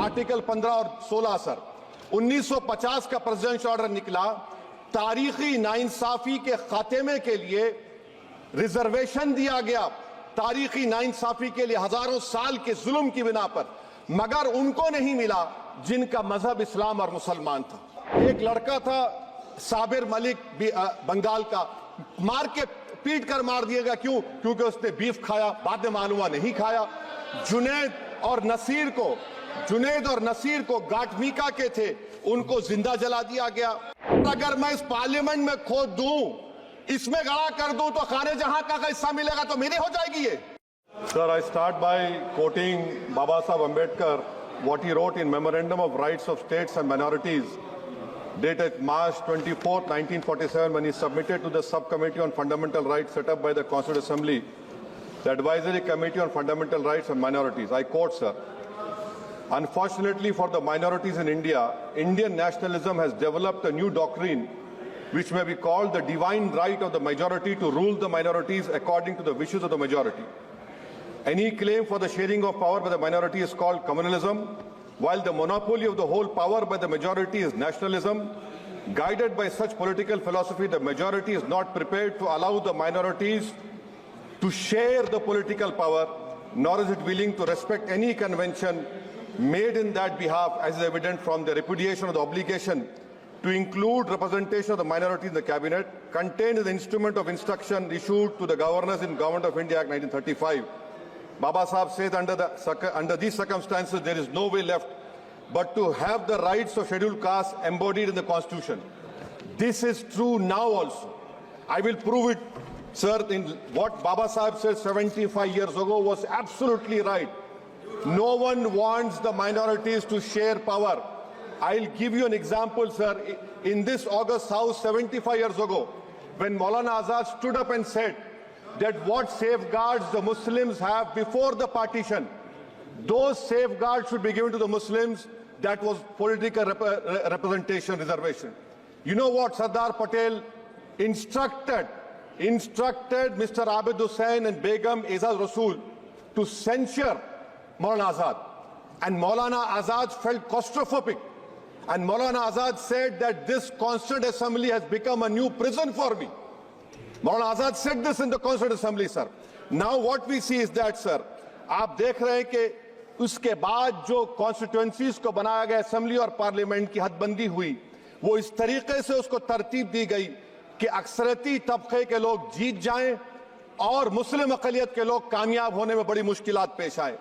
Article 15 और 16 sir 1950 का presidential order निकला, तारीखी नाइंसाफी के खात्मे के लिए रिजर्वेशन दिया गया, तारीखी नाइंसाफी के लिए हजारों साल के जुल्म की बिना पर, मगर उनको नहीं मिला जिनका मजहब इस्लाम और मुसलमान था। एक लड़का था साबिर मलिक बंगाल का, मार के पीट कर मार दिया गया, क्यों? क्योंकि उसने बीफ खाया, बाद में मालूम हुआ नहीं खाया। जुनैद और नसीर को गाटमीका के थे, उनको जिंदा जला दिया गया। अगर मैं इस पार्लियामेंट में खोद दूं, इसमें गड़ा कर दूं, तो खाने जहां का हिस्सा मिलेगा तो मेरी हो जाएगी ये। Sir, I start by quoting Baba Saheb Ambedkar, what he wrote in Memorandum of Rights of States and Minorities, dated March 24, 1947, when he submitted to the Subcommittee on Fundamental Rights set up by the Constituent Assembly, the Advisory Committee on Fundamental Rights and Minorities. I quote, sir, "Unfortunately for the minorities in India, Indian nationalism has developed a new doctrine which may be called the divine right of the majority to rule the minorities according to the wishes of the majority. Any claim for the sharing of power by the minority is called communalism, while the monopoly of the whole power by the majority is nationalism. Guided by such political philosophy, the majority is not prepared to allow the minorities to share the political power, nor is it willing to respect any convention made in that behalf, as is evident from the repudiation of the obligation to include representation of the minority in the cabinet, contained in the instrument of instruction issued to the governors in Government of India Act 1935. Baba Sahib says under these circumstances, there is no way left but to have the rights of scheduled castes embodied in the Constitution. This is true now also. I will prove it, sir. In what Baba Sahib said 75 years ago was absolutely right. No one wants the minorities to share power. I'll give you an example, sir. In this August House 75 years ago, when Maulana Azad stood up and said that what safeguards the Muslims have before the partition, those safeguards should be given to the Muslims. That was political representation, reservation. You know what Sardar Patel instructed Mr. Abid Hussain and Begum Aizaz Rasool to censure Maulana Azad. And Maulana Azad felt claustrophobic. And Maulana Azad said that this Constituent Assembly has become a new prison for me. Maulana Azad said this in the Constituent Assembly, sir. Now what we see is that, sir, आप देख रहे हैं कि उसके बाद जो constituencies को बनाया गया, असेंबली और पार्लियामेंट की हदबंदी हुई, वो इस तरीके से उसको तरतीब दी गई कि अक्सरती तबके के लोग जीत जाएं और मुस्लिम अक़लियत के लोग कामयाब होने में बड़ी मुश्किलात पेश आए।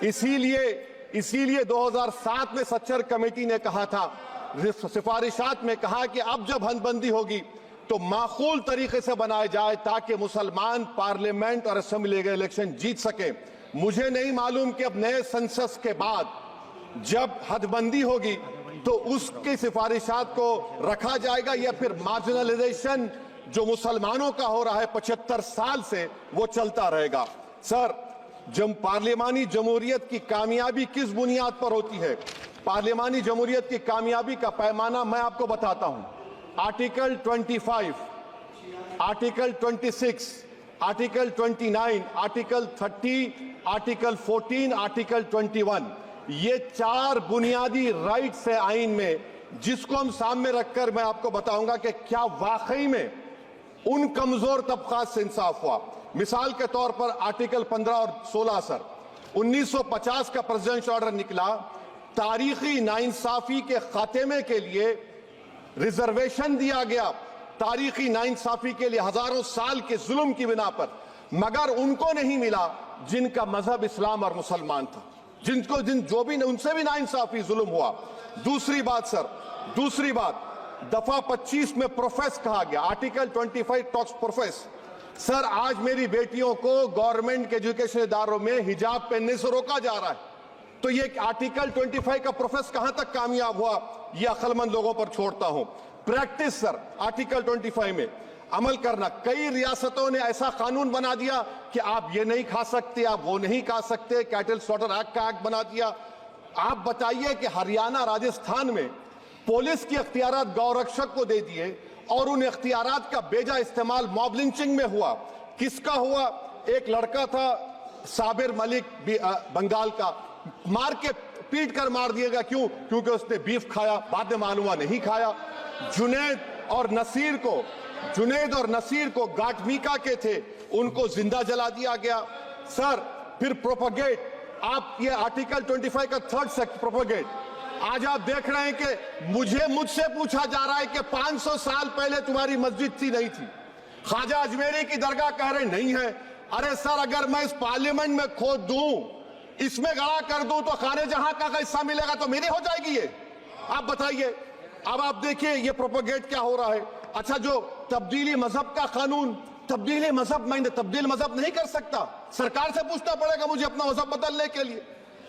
इसीलिए 2007 में सच्चर कमेटी ने कहा था, सिफारिशात में कहा कि अब जब हदबंदी होगी तो माकूल तरीके से बनाया जाए ताकि मुसलमान पार्लियामेंट और असेंबली के इलेक्शन जीत सके। मुझे नहीं मालूम कि अब नए सेंसस के बाद जब हदबंदी होगी तो उसकी सिफारिशात को रखा जाएगा या फिर मार्जिनलाइजेशन जो मुसलमानों का हो रहा है 75 साल से वो चलता रहेगा। सर, जब पार्लियामानी जमहूरियत की कामयाबी किस बुनियाद पर होती है? पार्लियामानी जमहूरियत की कामयाबी का पैमाना मैं आपको बताता हूं। Article 25, article 26, article 29, article 30, article 14, article 21, ये 4 बुनियादी राइट्स है आइन में, जिसको हम सामने रखकर मैं आपको बताऊंगा कि क्या वाकई में उन कमजोर तबकात से इंसाफ हुआ। मिसाल के तौर पर आर्टिकल 15 और 16 सर 1950 का प्रेसिडेंशियल ऑर्डर निकला, तारीखी नाइंसाफी के खात्मे के लिए रिजर्वेशन दिया गया, तारीखी नाइंसाफी के लिए हजारों साल के जुल्म की बिना पर, मगर उनको नहीं मिला जिनका मजहब इस्लाम और मुसलमान था, उनसे भी नाइंसाफी जुल्म हुआ। दूसरी बात दफा 25 में प्रोफेस कहा गया, आर्टिकल 25 टॉक्स प्रोफेस। सर, आज मेरी बेटियों को गवर्नमेंट के एजुकेशन इदारों में हिजाब पहनने से रोका जा रहा है, तो ये आर्टिकल 25 का प्रोफेस कहां तक कामयाब हुआ, ये अक्लमंद लोगों पर छोड़ता हूं। प्रैक्टिस सर, आर्टिकल 25 में अमल करना। कई रियासतों ने ऐसा कानून बना दिया कि आप ये नहीं खा सकते, आप वो नहीं खा सकते, कैटल स्लॉटर एक्ट का एक्ट बना दिया। आप बताइए कि हरियाणा, राजस्थान में पुलिस की अख्तियारात गौरक्षक को दे दिए और उन अख्तियारात का बेजा इस्तेमाल मॉब लिंचिंग में हुआ। किसका हुआ? एक लड़का था साबिर मलिक बंगाल का, मार के पीट कर मार दिया गया। क्यों? क्योंकि उसने बीफ खाया, बाद में मालूम हुआ नहीं खाया। जुनैद और नसीर को गाटमीका के थे, उनको जिंदा जला दिया गया। सर फिर प्रोपगेट, आप ये आर्टिकल 25 का थर्ड सेक्शन प्रोपगेट, आज आप देख रहे हैं कि मुझसे पूछा जा रहा है कि 500 साल पहले तुम्हारी मस्जिद थी नहीं थी, ख्वाजा अजमेरी की दरगाह कह रहे नहीं है। अरे सर, अगर मैं इस पार्लियामेंट में खोद दूं, इसमें गड़ा कर दूं, तो खाने जहां का हिस्सा मिलेगा तो मेरी हो जाएगी ये? आप बताइए। अब आप देखिए ये प्रोपगेट क्या हो रहा है। अच्छा, जो तब्दीली मजहब का कानून, तब्दीली मजहब, मैं तब्दील मजहब नहीं कर सकता, सरकार से पूछना पड़ेगा मुझे अपना मजहब बदलने के लिए।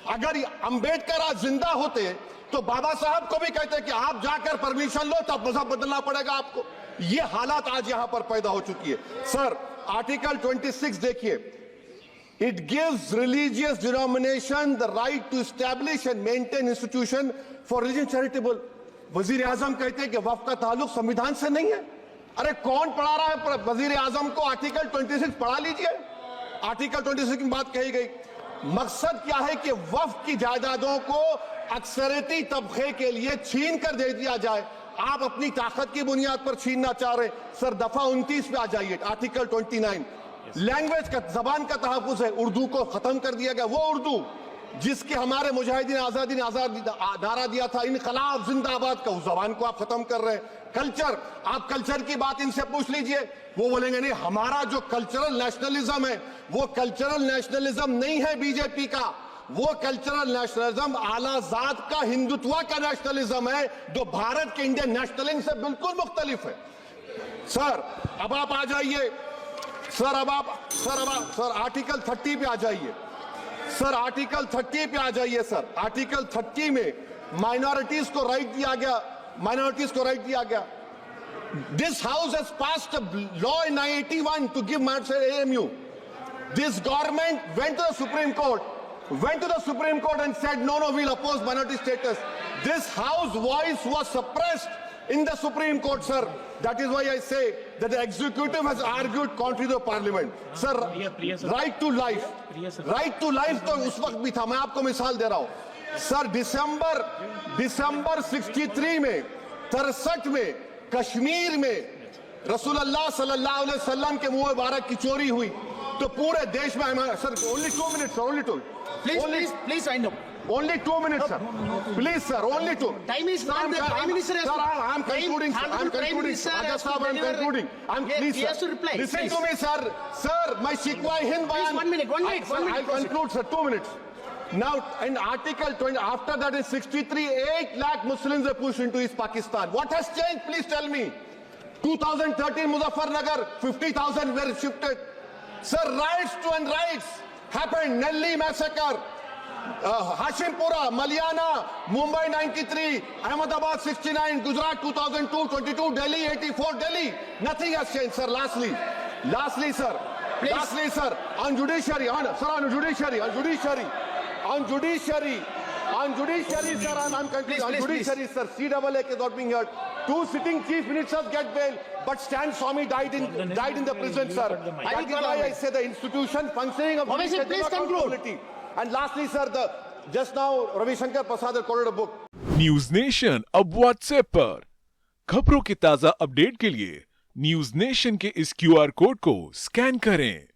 अगर अंबेडकर आज जिंदा होते तो बाबा साहब को भी कहते कि आप जाकर परमिशन लो, तब मजहब बदलना पड़ेगा आपको। ये हालात आज यहां पर पैदा हो चुकी है। सर आर्टिकल 26 देखिए, it gives religious denomination the right to establish and maintain institution for religion charitable. वजीर आजम कहते हैं कि वक्फ का ताल्लुक संविधान से नहीं है। अरे कौन पढ़ा रहा है वजीर आजम को? आर्टिकल 26 पढ़ा लीजिए। आर्टिकल 26 की बात कही गई। मकसद क्या है कि वक्फ की जायदादों को अक्सरियती तबके के लिए छीन कर दे दिया जाए। आप अपनी ताकत की बुनियाद पर छीनना चाह रहे। सर दफा 29 पे आ जाइए, आर्टिकल 29। लैंग्वेज का, जबान का तहफ्फुज है, उर्दू को खत्म कर दिया गया। वो उर्दू जिसके हमारे मुजाहिदीन आजादी ने नारा दिया था, इनकलाब जिंदाबाद का, उस जबान को आप खत्म कर रहे हैं। कल्चर, आप कल्चर की बात इनसे पूछ लीजिए, वो बोलेंगे नहीं, हमारा जो कल्चरल नेशनलिज्म है वो कल्चरल नेशनलिज्म नहीं है बीजेपी का, वो कल्चरल नेशनलिज्म आला जात का हिंदुत्व का नेशनलिज्म है, जो भारत के इंडियन नेशनलिज्म से बिल्कुल मुख्तलिफ है। सर अब आप आ जाइए, सर आर्टिकल 30 पे आ जाइए। सर आर्टिकल 30 पे आ जाइए। सर आर्टिकल 30 में माइनॉरिटीज को राइट दिया गया। This house has passed a law in 1981 to give minority AMU. This government went to the Supreme Court and said, no, we'll oppose minority status. This house voice was suppressed in the Supreme Court, sir. That is why I say that the executive has argued contrary to the parliament. Sir, right to life तो उस वक्त भी था। मैं आपको मिसाल दे रहा हूं। सर दिसंबर 63 में, 63 में कश्मीर में रसूलुल्लाह सल्लल्लाहु अलैहि वसल्लम के मुंह मुबारक की चोरी हुई तो पूरे देश में, sir only 2 minutes, sir, only 2. Please wind up. Only 2 minutes, sir. Please, sir, only 2. Time is not there. Prime Minister has to. Sir, I'm concluding, sir. I'm concluding. Raja Sahab, I'm concluding. Please, he has to reply. Listen Please. to me, sir. Sir, my Shikwa Hind Please, Bayan. 1 minute. I'll conclude, sir. 2 minutes. Now, in Article 20, after that in 63, 8 lakh Muslims were pushed into East Pakistan. What has changed? Please tell me. 2013 Muzaffarnagar, 50,000 were shifted. Sir, riots to unrights happened. Nelli massacre, Hashimpura, Maliana, Mumbai 93, Ahmedabad 69, Gujarat 2002, 22, Delhi 84, Delhi. Nothing has changed, sir. Lastly, sir. Please. Lastly, sir, on judiciary, on judiciary, sir, I'm concluding. On judiciary, sir, CAA is not being heard. 2 sitting chief ministers get bail, but Stan Swamy died in the prison, sir. That is why I say the institution functioning of Obviously, please accountability. And lastly, sir, just now Ravi Shankar Prasad has quoted a book. News nation अब WhatsApp पर खबरों के ताजा update के लिए news nation के इस QR code को स्कैन करें।